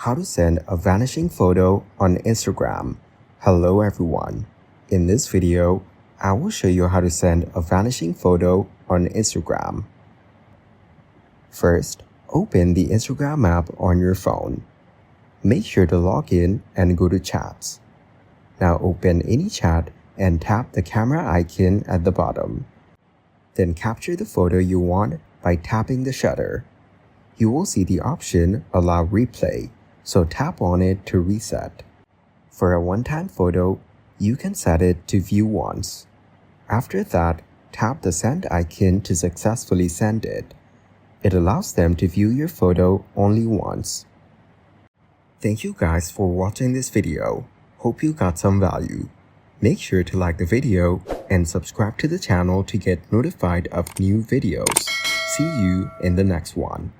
How to send a vanishing photo on Instagram. Hello everyone. In this video, I will show you how to send a vanishing photo on Instagram. First, open the Instagram app on your phone. Make sure to log in and go to Chats. Now open any chat and tap the camera icon at the bottom. Then capture the photo you want by tapping the shutter. You will see the option Allow Replay, so tap on it to reset. For a one-time photo, you can set it to view once. After that, tap the send icon to successfully send it. It allows them to view your photo only once. Thank you guys for watching this video. Hope you got some value. Make sure to like the video and subscribe to the channel to get notified of new videos. See you in the next one.